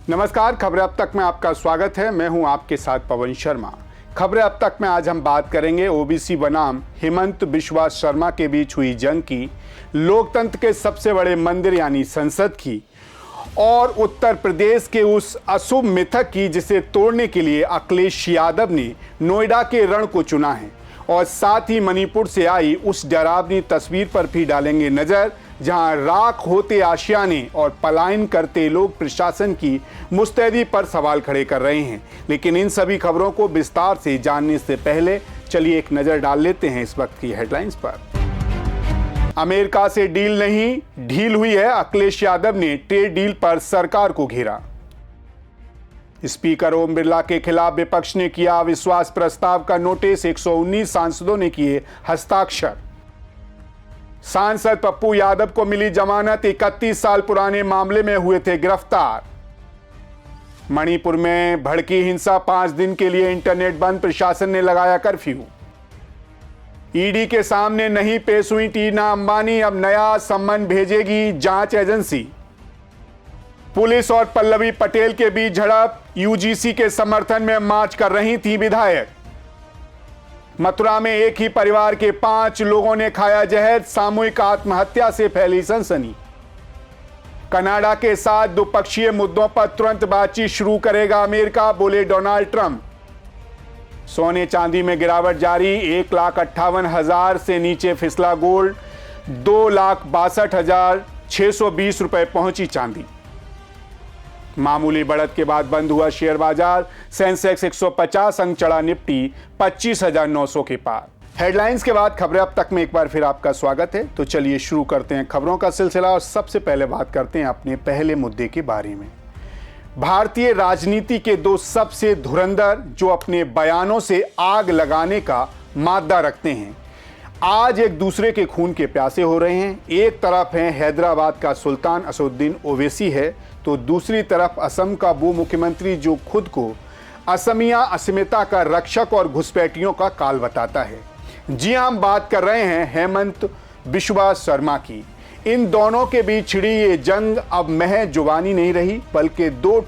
नमस्कार, खबरें अब तक में आपका स्वागत है। मैं हूं आपके साथ पवन शर्मा। खबरें अब तक में आज हम बात करेंगे ओबीसी बनाम हेमंत बिश्वा शर्मा के बीच हुई जंग की, लोकतंत्र के सबसे बड़े मंदिर यानी संसद की, और उत्तर प्रदेश के उस अशुभ मिथक की जिसे तोड़ने के लिए अखिलेश यादव ने नोएडा के रण को चुना है। और साथ ही मणिपुर से आई उस डरावनी तस्वीर पर भी डालेंगे नजर, जहां राख होते आशियाने और पलायन करते लोग प्रशासन की मुस्तैदी पर सवाल खड़े कर रहे हैं। लेकिन इन सभी खबरों को विस्तार से जानने से पहले चलिए एक नजर डाल लेते हैं इस वक्त की हेडलाइंस पर। अमेरिका से डील नहीं, ढील हुई है। अखिलेश यादव ने ट्रेड डील पर सरकार को घेरा। स्पीकर ओम बिरला के खिलाफ विपक्ष ने किया अविश्वास प्रस्ताव का नोटिस, 119 सांसदों ने किए हस्ताक्षर। सांसद पप्पू यादव को मिली जमानत, 31 साल पुराने मामले में हुए थे गिरफ्तार। मणिपुर में भड़की हिंसा, 5 दिन के लिए इंटरनेट बंद, प्रशासन ने लगाया कर्फ्यू। ईडी के सामने नहीं पेश हुई टीना अंबानी, अब नया सम्मन भेजेगी जांच एजेंसी। पुलिस और पल्लवी पटेल के बीच झड़प, यूजीसी के समर्थन में मार्च कर रही थी विधायक। मथुरा में एक ही परिवार के 5 लोगों ने खाया जहर, सामूहिक आत्महत्या से फैली सनसनी। कनाडा के साथ द्विपक्षीय मुद्दों पर तुरंत बातचीत शुरू करेगा अमेरिका, बोले डोनाल्ड ट्रंप। सोने चांदी में गिरावट जारी, 1,58,000 से नीचे फिसला गोल्ड, 2,62,620 रुपए पहुंची चांदी। मामूली बढ़त के बाद बंद हुआ शेयर बाजार, सेंसेक्स 150 अंक चढ़ा, निफ्टी 25,900 के पार। हेडलाइंस के बाद खबरें अब तक में एक बार फिर आपका स्वागत है। तो चलिए शुरू करते हैं खबरों का सिलसिला और सबसे पहले बात करते हैं अपने पहले मुद्दे के बारे में। भारतीय राजनीति के 2 सबसे धुरंधर जो अपने बयानों से आग लगाने का मादा रखते हैं, आज एक दूसरे के खून के प्यासे हो रहे हैं। एक तरफ है हैदराबाद का सुल्तान असदुद्दीन ओवैसी है, तो दूसरी तरफ असम का वो मुख्यमंत्री जो खुद को असमिया अस्मिता का रक्षक और घुसपैठियों का काल बताता है। जी हम बात कर रहे हैं हेमंत बिश्वा शर्मा की। इन दोनों के बीच छिड़ी ये जंग अब महज जुबानी नहीं रही, बल्कि 2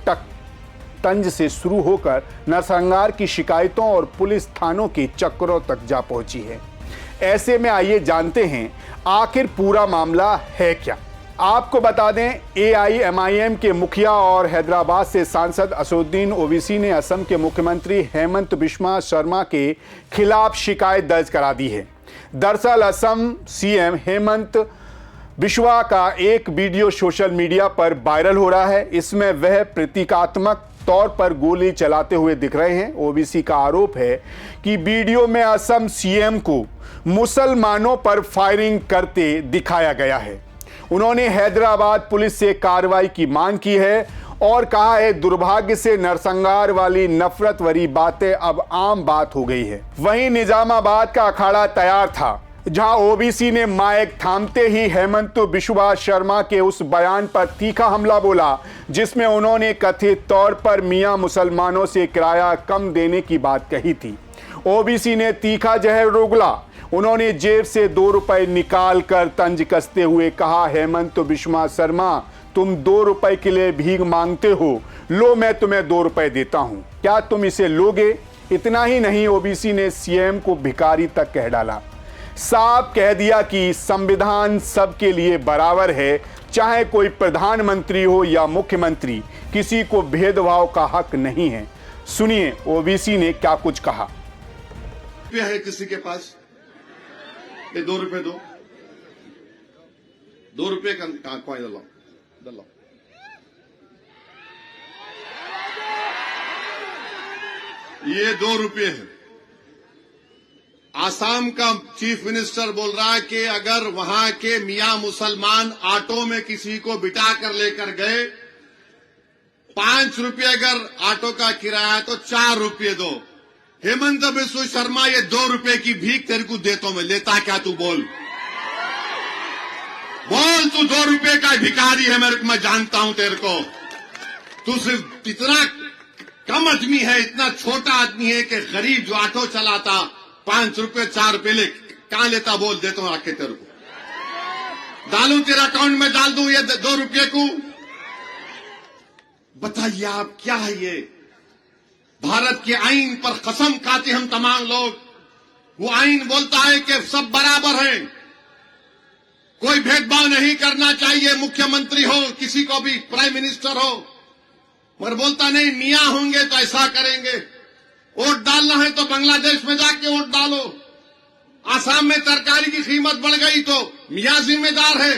तंज से शुरू होकर नरसंहार की शिकायतों और पुलिस थानों के चक्करों तक जा पहुंची है। ऐसे में आइए जानते हैं आखिर पूरा मामला है क्या। आपको बता दें, AIMIM के मुखिया और हैदराबाद से सांसद असदुद्दीन ओवैसी ने असम के मुख्यमंत्री हेमंत बिश्वा शर्मा के खिलाफ शिकायत दर्ज करा दी है। दरअसल असम सीएम हेमंत बिश्वा का एक वीडियो सोशल मीडिया पर वायरल हो रहा है। इसमें वह प्रतीकात्मक तौर पर गोली चलाते हुए दिख रहे हैं। ओबीसी का आरोप है कि वीडियो में असम सीएम को मुसलमानों पर फायरिंग करते दिखाया गया है। उन्होंने हैदराबाद पुलिस से कार्रवाई की मांग की है और कहा है दुर्भाग्य से नरसंहार वाली नफरत भरी बातें अब आम बात हो गई है। वहीं निजामाबाद का अखाड़ा तैयार था, जहां ओबीसी ने माइक थामते ही हेमंत बिश्वा शर्मा के उस बयान पर तीखा हमला बोला, जिसमें उन्होंने कथित तौर पर मियां मुसलमानों से किराया कम देने की बात कही थी। ओबीसी ने तीखा जहर उगला। उन्होंने जेब से 2 रुपए निकाल कर तंज कसते हुए कहा, हेमंत बिश्वा शर्मा, तुम 2 रुपए के लिए भीख मांगते हो, लो मैं तुम्हें 2 रुपए देता हूं, क्या तुम इसे लोगे? इतना ही नहीं, ओबीसी ने सीएम को भिखारी तक कह डाला। साफ कह दिया कि संविधान सबके लिए बराबर है, चाहे कोई प्रधानमंत्री हो या मुख्यमंत्री, किसी को भेदभाव का हक नहीं है। सुनिए ओबीसी ने क्या कुछ कहा। है किसी के पास ये 2 रुपए दो, 2 रुपए का कॉइन लो। ये 2 रुपए है। आसाम का चीफ मिनिस्टर बोल रहा है कि अगर वहां के मियां मुसलमान ऑटो में किसी को बिठा कर लेकर गए, 5 रुपये अगर ऑटो का किराया तो 4 रुपये दो। हेमंत बिश्वा शर्मा, ये 2 रुपए की भीख तेरे को देता हूं मैं, लेता क्या तू? बोल तू 2 रुपए का भिखारी है, मैं जानता हूं तेरे को। तू सिर्फ इतना कम आदमी है, इतना छोटा आदमी है कि गरीब जो ऑटो चलाता 5 रुपए 4 रुपए ले कहां लेता? बोल, देता हूं आके तेरे को। डालू तेरा अकाउंट में डाल दूं ये 2 रुपये को? बताइए आप, क्या है ये? भारत के आईन पर कसम खाते हम तमाम लोग। वो आईन बोलता है कि सब बराबर हैं, कोई भेदभाव नहीं करना चाहिए, मुख्यमंत्री हो, किसी को भी, प्राइम मिनिस्टर हो, मगर बोलता नहीं मियां होंगे तो ऐसा करेंगे। वोट डालना है तो बांग्लादेश में जाके वोट डालो। आसाम में तरकारी की कीमत बढ़ गई तो मियां जिम्मेदार है।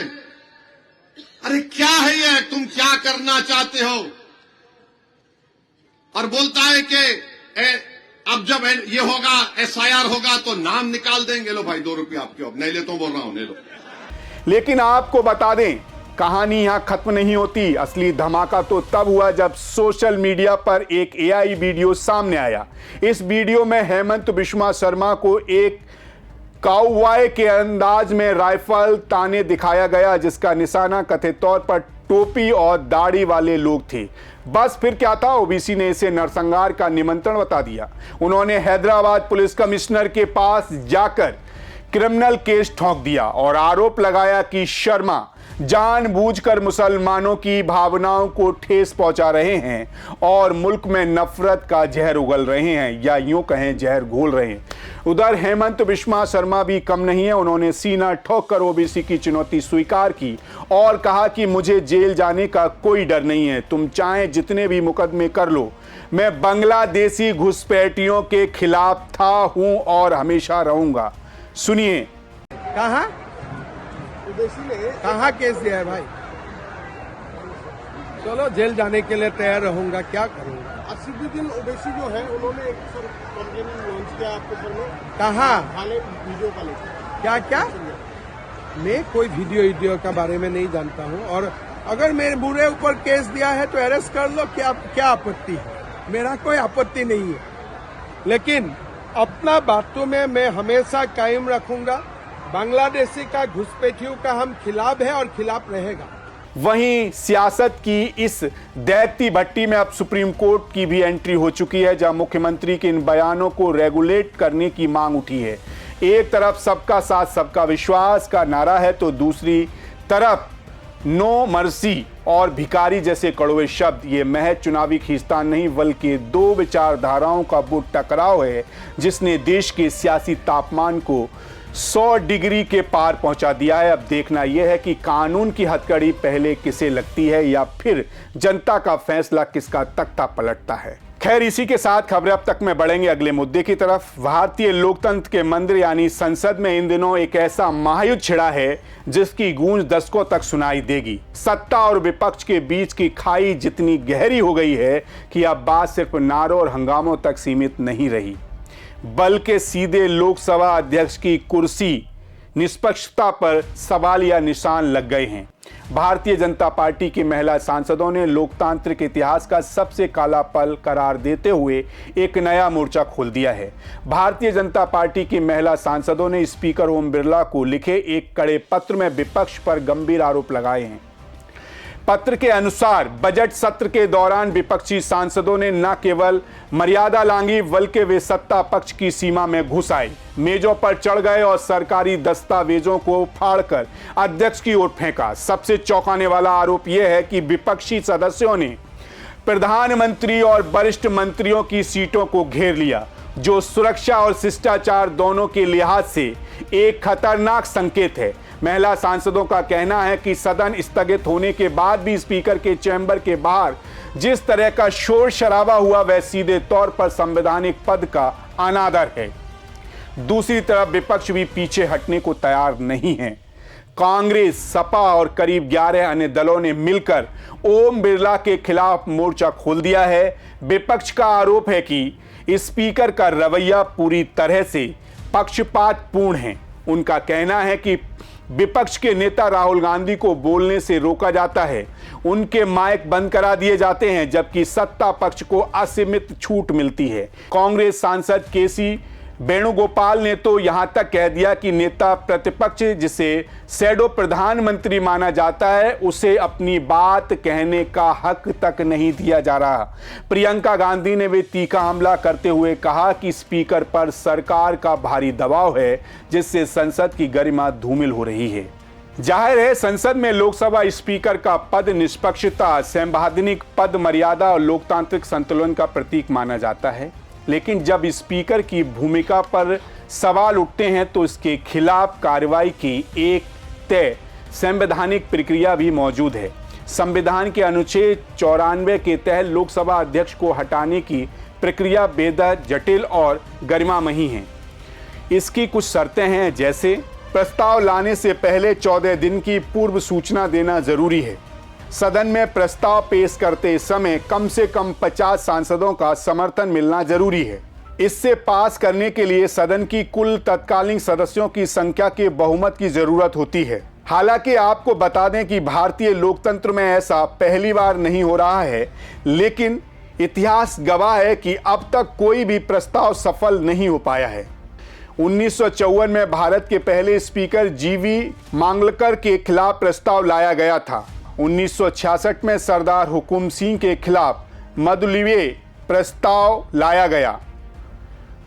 अरे क्या है ये? तुम क्या करना चाहते हो? और बोलता है कि अब जब ये होगा, SIR होगा तो नाम निकाल देंगे। लो भाई 2 रुपये आपके, अब नहीं ले तो बोल रहा हूं, नहीं लो। लेकिन आपको बता दें, कहानी यहां खत्म नहीं होती। असली धमाका तो तब हुआ जब सोशल मीडिया पर एक AI वीडियो सामने आया। इस वीडियो में हेमंत बिस्वा शर्मा को एक काउबॉय के अंदाज में राइफल ताने दिखाया गया, जिसका निशाना कथित तौर पर टोपी और दाढ़ी वाले लोग थे। बस फिर क्या था, ओबीसी ने इसे नरसंहार का निमंत्रण बता दिया। उन्होंने हैदराबाद पुलिस कमिश्नर के पास जाकर क्रिमिनल केस ठोक दिया और आरोप लगाया कि शर्मा जानबूझकर मुसलमानों की भावनाओं को ठेस पहुंचा रहे हैं और मुल्क में नफरत का जहर उगल रहे हैं, या यूं कहें जहर घोल रहे हैं। उधर हेमंत बिस्वा शर्मा भी कम नहीं है। उन्होंने सीना ठोक कर ओबीसी की चुनौती स्वीकार की और कहा कि मुझे जेल जाने का कोई डर नहीं है, तुम चाहे जितने भी मुकदमे कर लो, मैं बांग्लादेशी घुसपैठियों के खिलाफ था, हूं और हमेशा रहूंगा। सुनिए। कहाँ कहाँ केस दिया है भाई? चलो जेल जाने के लिए तैयार रहूंगा, क्या करूंगा। असीदुद्दीन ओवैसी जो है, उन्होंने एक सर कंप्लेन लॉन्च किया आपके सर में। कहाँ? हाले वीडियो का लेकर। क्या क्या? मैं कोई वीडियो के बारे में नहीं जानता हूँ, और अगर मेरे बुरे ऊपर केस दिया है तो अरेस्ट कर लो, क्या आपत्ति है? मेरा कोई आपत्ति नहीं है, लेकिन अपना बातों में मैं हमेशा कायम रखूंगा। बांग्लादेशी का घुसपैठियों का हम खिलाफ है और खिलाफ रहेगा। वहीं सियासत की इस दैती भट्टी में अब सुप्रीम कोर्ट की भी एंट्री हो चुकी है, जहां मुख्यमंत्री के इन बयानों को रेगुलेट करने की मांग उठी है। एक तरफ सबका साथ सबका विश्वास का नारा है, तो दूसरी तरफ नो मर्सी और भिखारी जैसे कड़वे शब्द। ये महज चुनावी खींचतान नहीं, बल्कि 2 विचारधाराओं का वो टकराव है जिसने देश के सियासी तापमान को 100 डिग्री के पार पहुंचा दिया है। अब देखना यह है कि कानून की हथकड़ी पहले किसे लगती है, या फिर जनता का फैसला किसका तख्ता पलटता है। खैर, इसी के साथ खबरें अब तक में बढ़ेंगे अगले मुद्दे की तरफ। भारतीय लोकतंत्र के मंदिर यानी संसद में इन दिनों एक ऐसा महायुद्ध छिड़ा है जिसकी गूंज दशकों तक सुनाई देगी। सत्ता और विपक्ष के बीच की खाई जितनी गहरी हो गई है कि अब बात सिर्फ नारों और हंगामों तक सीमित नहीं रही, बल्कि सीधे लोकसभा अध्यक्ष की कुर्सी निष्पक्षता पर सवाल या निशान लग गए हैं। भारतीय जनता पार्टी की महिला सांसदों ने लोकतांत्रिक इतिहास का सबसे काला पल करार देते हुए एक नया मोर्चा खोल दिया है। भारतीय जनता पार्टी की महिला सांसदों ने स्पीकर ओम बिरला को लिखे एक कड़े पत्र में विपक्ष पर गंभीर आरोप लगाए हैं। पत्र के अनुसार बजट सत्र के दौरान विपक्षी सांसदों ने न केवल मर्यादा लांघी, बल्कि वे सत्ता पक्ष की सीमा में घुस आए, मेजों पर चढ़ गए और सरकारी दस्तावेजों को फाड़कर अध्यक्ष की ओर फेंका। सबसे चौंकाने वाला आरोप यह है कि विपक्षी सदस्यों ने प्रधानमंत्री और वरिष्ठ मंत्रियों की सीटों को घेर लिया, जो सुरक्षा और शिष्टाचार दोनों के लिहाज से एक खतरनाक संकेत है। महिला सांसदों का कहना है कि सदन स्थगित होने के बाद भी स्पीकर के चैम्बर के बाहर जिस तरह का शोर शराबा हुआ, वह सीधे तौर पर संवैधानिक पद का अनादर है। दूसरी तरफ विपक्ष भी पीछे हटने को तैयार नहीं है। कांग्रेस, सपा और करीब 11 अन्य दलों ने मिलकर ओम बिरला के खिलाफ मोर्चा खोल दिया है। विपक्ष का आरोप है कि स्पीकर का रवैया पूरी तरह से पक्षपातपूर्ण है। उनका कहना है कि विपक्ष के नेता राहुल गांधी को बोलने से रोका जाता है, उनके माइक बंद करा दिए जाते हैं, जबकि सत्ता पक्ष को असीमित छूट मिलती है। कांग्रेस सांसद केसी वेणुगोपाल ने तो यहां तक कह दिया कि नेता प्रतिपक्ष, जिसे शैडो प्रधानमंत्री माना जाता है, उसे अपनी बात कहने का हक तक नहीं दिया जा रहा। प्रियंका गांधी ने भी तीखा हमला करते हुए कहा कि स्पीकर पर सरकार का भारी दबाव है, जिससे संसद की गरिमा धूमिल हो रही है। जाहिर है संसद में लोकसभा स्पीकर का पद निष्पक्षता, संवैधानिक पद मर्यादा और लोकतांत्रिक संतुलन का प्रतीक माना जाता है। लेकिन जब स्पीकर की भूमिका पर सवाल उठते हैं तो इसके खिलाफ कार्रवाई की एक तय संवैधानिक प्रक्रिया भी मौजूद है। संविधान के अनुच्छेद 94 के तहत लोकसभा अध्यक्ष को हटाने की प्रक्रिया बेहद जटिल और गरिमामयी है। इसकी कुछ शर्तें हैं, जैसे प्रस्ताव लाने से पहले 14 दिन की पूर्व सूचना देना जरूरी है। सदन में प्रस्ताव पेश करते समय कम से कम 50 सांसदों का समर्थन मिलना जरूरी है। इससे पास करने के लिए सदन की कुल तत्कालीन सदस्यों की संख्या के बहुमत की जरूरत होती है। हालांकि आपको बता दें कि भारतीय लोकतंत्र में ऐसा पहली बार नहीं हो रहा है, लेकिन इतिहास गवाह है कि अब तक कोई भी प्रस्ताव सफल नहीं हो पाया है। 1954 में भारत के पहले स्पीकर जीवी मांगलकर के खिलाफ प्रस्ताव लाया गया था। 1966 में सरदार हुकुम सिंह के खिलाफ मधुलिवे प्रस्ताव लाया गया।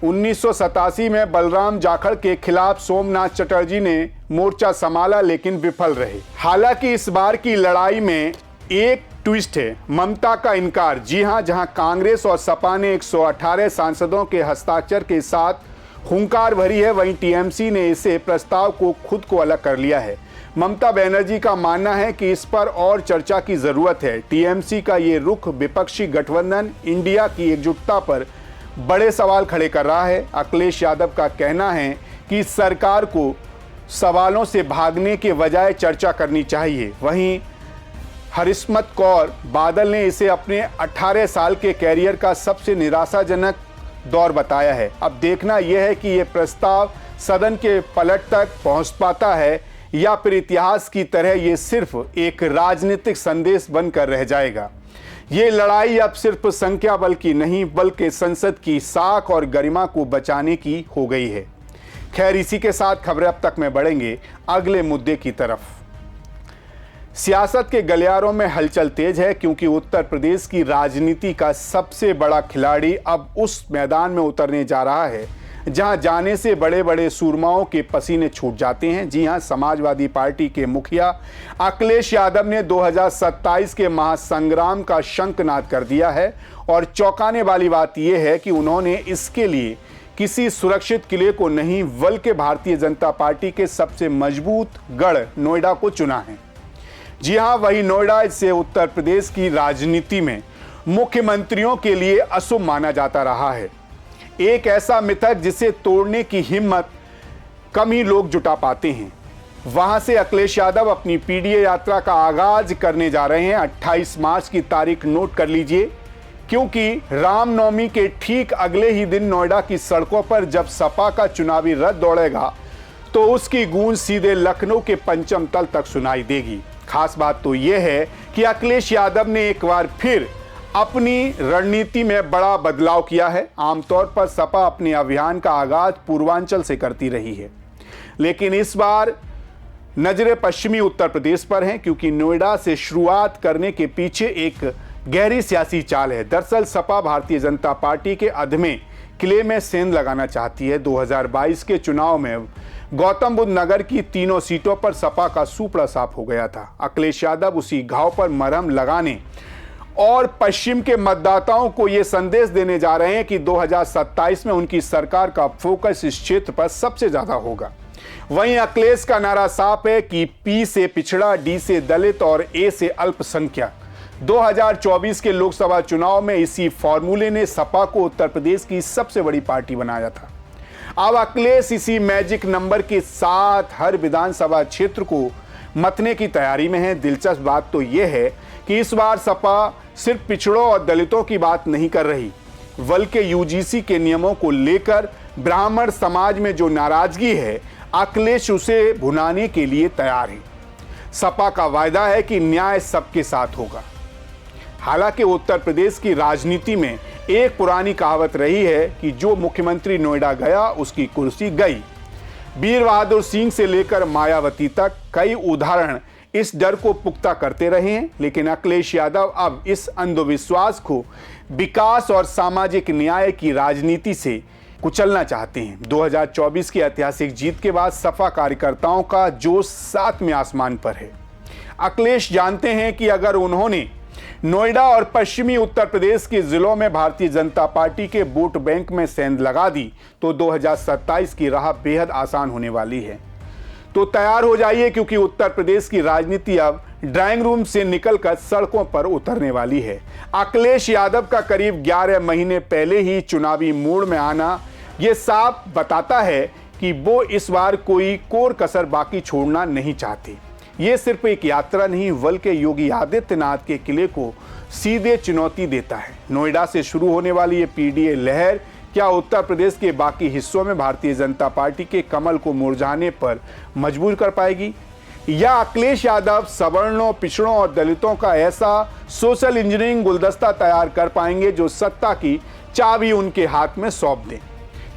1987 में बलराम जाखड़ के खिलाफ सोमनाथ चटर्जी ने मोर्चा संभाला, लेकिन विफल रहे। हालांकि इस बार की लड़ाई में एक ट्विस्ट है, ममता का इनकार। जी हां, जहां कांग्रेस और सपा ने 118 सांसदों के हस्ताक्षर के साथ हुंकार भरी है, वहीं टीएमसी ने इसे प्रस्ताव को खुद को अलग कर लिया है। ममता बनर्जी का मानना है कि इस पर और चर्चा की जरूरत है। टीएमसी का ये रुख विपक्षी गठबंधन इंडिया की एकजुटता पर बड़े सवाल खड़े कर रहा है। अखिलेश यादव का कहना है कि सरकार को सवालों से भागने के बजाय चर्चा करनी चाहिए। वहीं हरसिमरत कौर बादल ने इसे अपने 18 साल के कैरियर का सबसे निराशाजनक दौर बताया है। अब देखना यह है कि यह प्रस्ताव सदन के पलट तक पहुंच पाता है या फिर इतिहास की तरह यह सिर्फ एक राजनीतिक संदेश बनकर रह जाएगा। ये लड़ाई अब सिर्फ संख्या बल की नहीं, बल्कि संसद की साख और गरिमा को बचाने की हो गई है। खैर, इसी के साथ खबरें अब तक में बढ़ेंगे अगले मुद्दे की तरफ। सियासत के गलियारों में हलचल तेज है, क्योंकि उत्तर प्रदेश की राजनीति का सबसे बड़ा खिलाड़ी अब उस मैदान में उतरने जा रहा है जहां जाने से बड़े बड़े सूरमाओं के पसीने छूट जाते हैं। जी हां, समाजवादी पार्टी के मुखिया अखिलेश यादव ने 2027 के महासंग्राम का शंखनाद कर दिया है और चौंकाने वाली बात यह है कि उन्होंने इसके लिए किसी सुरक्षित किले को नहीं, बल्कि भारतीय जनता पार्टी के सबसे मजबूत गढ़ नोएडा को चुना है। जी हां, वही नोएडा से उत्तर प्रदेश की राजनीति में मुख्यमंत्रियों के लिए अशुभ माना जाता रहा है। एक ऐसा मिथक जिसे तोड़ने की हिम्मत कम ही लोग जुटा पाते हैं। वहां से अखिलेश यादव अपनी पीडीए यात्रा का आगाज करने जा रहे हैं। 28 मार्च की तारीख नोट कर लीजिए, क्योंकि रामनवमी के ठीक अगले ही दिन नोएडा की सड़कों पर जब सपा का चुनावी रथ दौड़ेगा तो उसकी गूंज सीधे लखनऊ के पंचम तल तक सुनाई देगी। खास बात तो यह है कि अखिलेश यादव ने एक बार फिर अपनी रणनीति में बड़ा बदलाव किया है। आमतौर पर सपा अपने अभियान का आगाज पूर्वांचल से करती रही है, लेकिन इस बार नजरें पश्चिमी उत्तर प्रदेश पर हैं, क्योंकि नोएडा से शुरुआत करने के पीछे एक गहरी सियासी चाल है। दरअसल सपा भारतीय जनता पार्टी के अधमे किले में सेंध लगाना चाहती है। 2022 के चुनाव में गौतम बुद्ध नगर की तीनों सीटों पर सपा का सूपड़ा साफ हो गया था। अखिलेश यादव उसी घाव पर मरहम लगाने और पश्चिम के मतदाताओं को यह संदेश देने जा रहे हैं कि 2027 में उनकी सरकार का फोकस इस क्षेत्र पर सबसे ज्यादा होगा। वहीं अखिलेश का नारा साफ है कि पी से पिछड़ा, डी से दलित और ए से अल्पसंख्यक। 2024 के लोकसभा चुनाव में इसी फॉर्मूले ने सपा को उत्तर प्रदेश की सबसे बड़ी पार्टी बनाया था। अब अखिलेश इसी मैजिक नंबर के साथ हर विधानसभा क्षेत्र को मतने की तैयारी में है। दिलचस्प बात तो यह है कि इस बार सपा सिर्फ पिछड़ों और दलितों की बात नहीं कर रही, बल्कि यूजीसी के नियमों को लेकर ब्राह्मण समाज में जो नाराजगी है, अखिलेश उसे भुनाने के लिए तैयार है। सपा का वायदा है कि न्याय सबके साथ होगा। हालांकि उत्तर प्रदेश की राजनीति में एक पुरानी कहावत रही है कि जो मुख्यमंत्री नोएडा गया उसकी कुर्सी गई। वीर बहादुर सिंह से लेकर मायावती तक कई उदाहरण इस डर को पुख्ता करते रहे हैं, लेकिन अखिलेश यादव अब इस अंधविश्वास को विकास और सामाजिक न्याय की राजनीति से कुचलना चाहते हैं। 2024 की ऐतिहासिक जीत के बाद सपा कार्यकर्ताओं का जोश सातवें आसमान पर है। अखिलेश जानते हैं कि अगर उन्होंने नोएडा और पश्चिमी उत्तर प्रदेश के जिलों में भारतीय जनता पार्टी के वोट बैंक में सेंध लगा दी तो 2027 की राह बेहद आसान होने वाली है। तो तैयार हो जाइए, क्योंकि उत्तर प्रदेश की राजनीति अब ड्राइंग रूम से निकलकर सड़कों पर उतरने वाली है। अखिलेश यादव का करीब 11 महीने पहले ही चुनावी मूड में आना यह साफ बताता है कि वो इस बार कोई कोर कसर बाकी छोड़ना नहीं चाहते। ये सिर्फ एक यात्रा नहीं, बल्कि योगी आदित्यनाथ के किले को सीधे चुनौती देता है। नोएडा से शुरू होने वाली ये पीडीए लहर क्या उत्तर प्रदेश के बाकी हिस्सों में भारतीय जनता पार्टी के कमल को मुरझाने पर मजबूर कर पाएगी, या अखिलेश यादव सवर्णों, पिछड़ों और दलितों का ऐसा सोशल इंजीनियरिंग गुलदस्ता तैयार कर पाएंगे जो सत्ता की चाबी उनके हाथ में सौंप दें।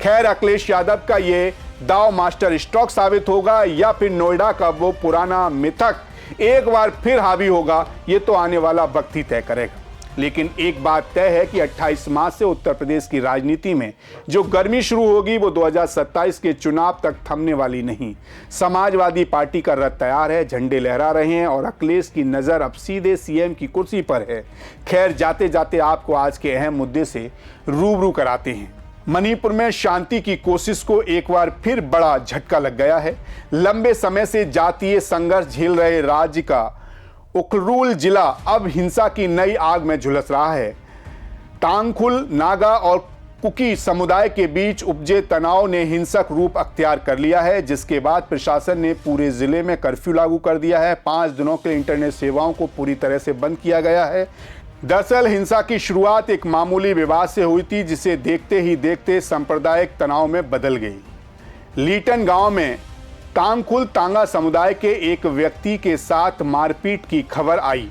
खैर, अखिलेश यादव का ये दाव मास्टर स्ट्रोक साबित होगा या फिर नोएडा का वो पुराना मिथक एक बार फिर हावी होगा, ये तो आने वाला वक्त ही तय करेगा। लेकिन एक बात तय है कि 28 मार्च से उत्तर प्रदेश की राजनीति में जो गर्मी शुरू होगी वो 2027 के चुनाव तक थमने वाली नहीं। समाजवादी पार्टी का रथ तैयार है, झंडे लहरा रहे हैं और अखिलेश की नज़र अब सीधे सीएम की कुर्सी पर है। खैर, जाते जाते आपको आज के अहम मुद्दे से रूबरू कराते हैं। मणिपुर में शांति की कोशिश को एक बार फिर बड़ा झटका लग गया है। लंबे समय से जातीय संघर्ष झेल रहे राज्य का उखरुल जिला अब हिंसा की नई आग में झुलस रहा है। तांगखुल, नागा और कुकी समुदाय के बीच उपजे तनाव ने हिंसक रूप अख्तियार कर लिया है, जिसके बाद प्रशासन ने पूरे जिले में कर्फ्यू लागू कर दिया है। 5 दिनों के इंटरनेट सेवाओं को पूरी तरह से बंद किया गया है। दरअसल हिंसा की शुरुआत एक मामूली विवाद से हुई थी, जिसे देखते ही देखते सांप्रदायिक तनाव में बदल गई। लीटन गांव में तांगखुल तांगा समुदाय के एक व्यक्ति के साथ मारपीट की खबर आई,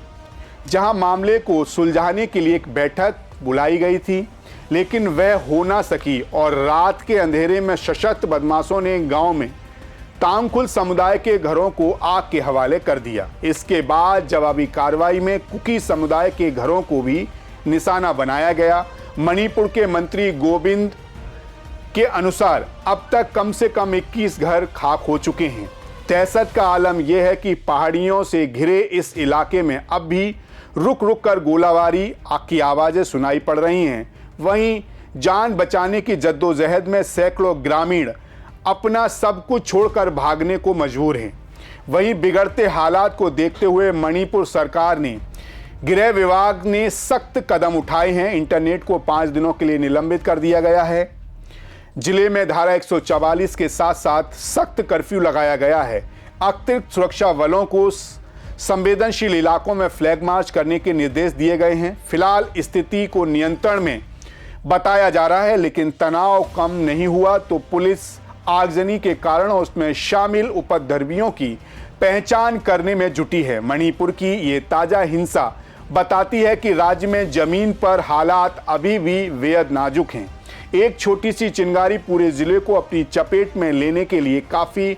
जहां मामले को सुलझाने के लिए एक बैठक बुलाई गई थी, लेकिन वह हो ना सकी और रात के अंधेरे में सशक्त बदमाशों ने गांव में तांगखुल समुदाय के घरों को आग के हवाले कर दिया। इसके बाद जवाबी कार्रवाई में कुकी समुदाय के घरों को भी निशाना बनाया गया। मणिपुर के मंत्री गोविंद के अनुसार अब तक कम से कम 21 घर खाक हो चुके हैं। दहशत का आलम यह है कि पहाड़ियों से घिरे इस इलाके में अब भी रुक रुक कर गोलाबारी की आवाज़ें सुनाई पड़ रही हैं। वहीं जान बचाने की जद्दोजहद में सैकड़ों ग्रामीण अपना सब कुछ छोड़कर भागने को मजबूर हैं। वहीं बिगड़ते हालात को देखते हुए मणिपुर सरकार ने, गृह विभाग ने सख्त कदम उठाए हैं। इंटरनेट को 5 दिनों के लिए निलंबित कर दिया गया है। जिले में धारा 144 के साथ साथ सख्त कर्फ्यू लगाया गया है। अतिरिक्त सुरक्षा बलों को संवेदनशील इलाकों में फ्लैग मार्च करने के निर्देश दिए गए हैं। फिलहाल स्थिति को नियंत्रण में बताया जा रहा है, लेकिन तनाव कम नहीं हुआ तो पुलिस आगजनी के कारण उसमें शामिल उपद्रवियों की पहचान करने में जुटी है। मणिपुर की ये ताजा हिंसा बताती है कि राज्य में जमीन पर हालात अभी भी बेहद नाजुक हैं। एक छोटी सी चिंगारी पूरे जिले को अपनी चपेट में लेने के लिए काफी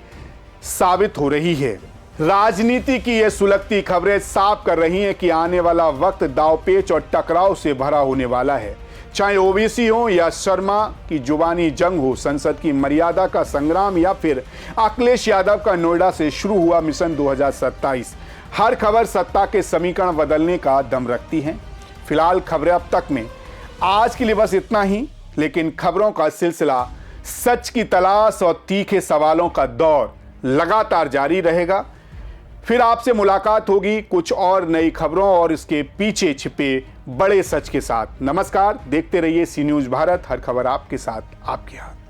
साबित हो रही है। राजनीति की ये सुलगती खबरें साफ कर रही हैं कि आने वाला वक्त दावपेच और टकराव से भरा होने वाला है। चाहे ओबीसी हो या शर्मा की जुबानी जंग हो, संसद की मर्यादा का संग्राम या फिर अखिलेश यादव का नोएडा से शुरू हुआ मिशन 2027, हर खबर सत्ता के समीकरण बदलने का दम रखती है। फिलहाल खबरें अब तक में आज के लिए बस इतना ही, लेकिन खबरों का सिलसिला, सच की तलाश और तीखे सवालों का दौर लगातार जारी रहेगा। फिर आपसे मुलाकात होगी कुछ और नई खबरों और इसके पीछे छिपे बड़े सच के साथ। नमस्कार, देखते रहिए सी न्यूज़ भारत, हर खबर आपके साथ, आपके हाथ।